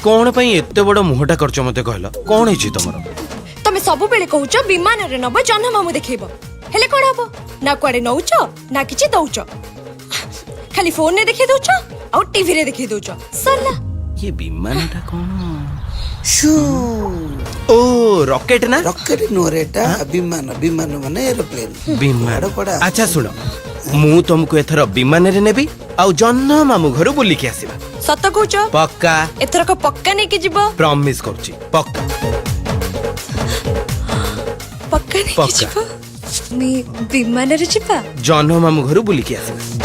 कौन पई एते बड़ मुहटा करछ मते कहला कौन हिची तमरो तमे सब बेले कहूच विमान रे नब जन्म मामू देखैबो हेले कोन हबो ना कुआडे नौच ना किछि दौच खाली फोन ने देखै दौच आ टीवी रे देखै दौच सरला ये विमानटा कौन शू ओ रॉकेट ना रॉकेट नोरेटा विमान विमान माने एरोप्लेन विमान पड़ा अच्छा सुनो मु तुमको एथर विमान रे नेबी आउ जन्म मामू घर बुली के आसीबा सत कहूच पक्का एथर को पक्का नै के जीवो प्रॉमिस करछि पक्का पक्का नै के पक्का। जीवो मी विमान रे जीवा जन्म मामू घर बुली के आसीबा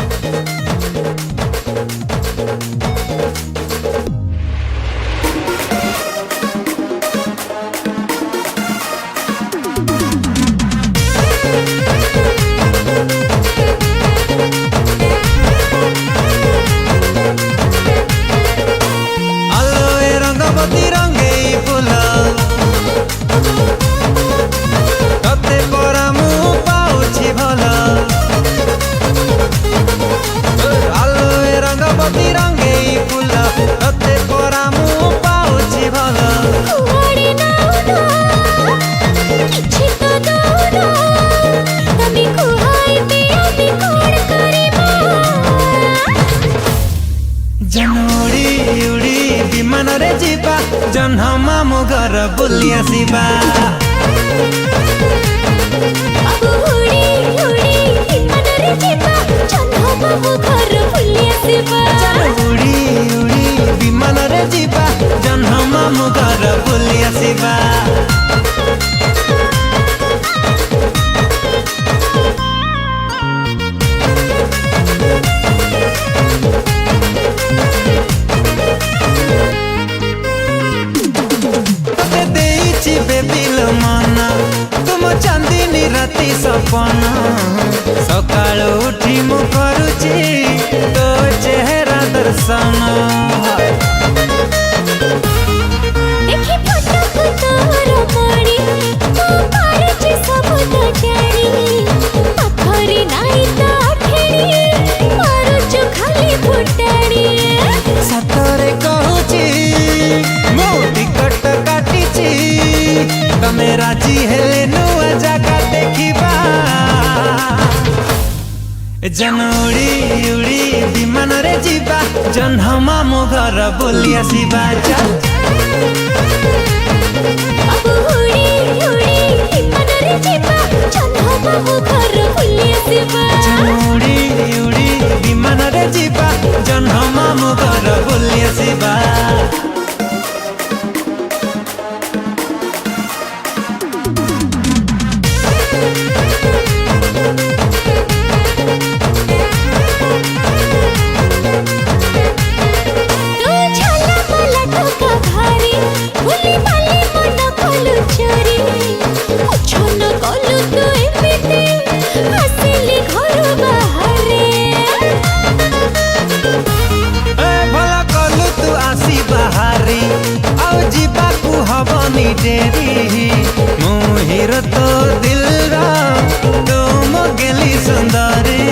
जनोड़ी उड़ी विमान रे जीवा जन्म मामू घर बुली आसीबा उड़ी उड़ी विमान रे जीवा जन्म मामू घर बुली आसीबा तुम चांदनी राति सपना सकाल उठी मु करुची तो चेहरा दर्शन देखि फोटो को तोर पड़ी तू पारची सब तो जानी पथरी नाही तो ठेड़ी मारुच खाली फुटाड़ी सतरे कहूची मो टिकट काटिची तमे राजी हेले नुआ जागा देखिबा जनोड़ी उड़ी विमान रे जीवा जन्म मामू घर बुली आसीबा अब उड़ी उड़ी विमान रे जीवा जन्म मामू घर बुली आसीबा उड़ी उड़ी विमान रे जीवा जन्म मामू घर बुली आसीबा डेरी मोहिर तो दिल रा तुम गेली सुंदरी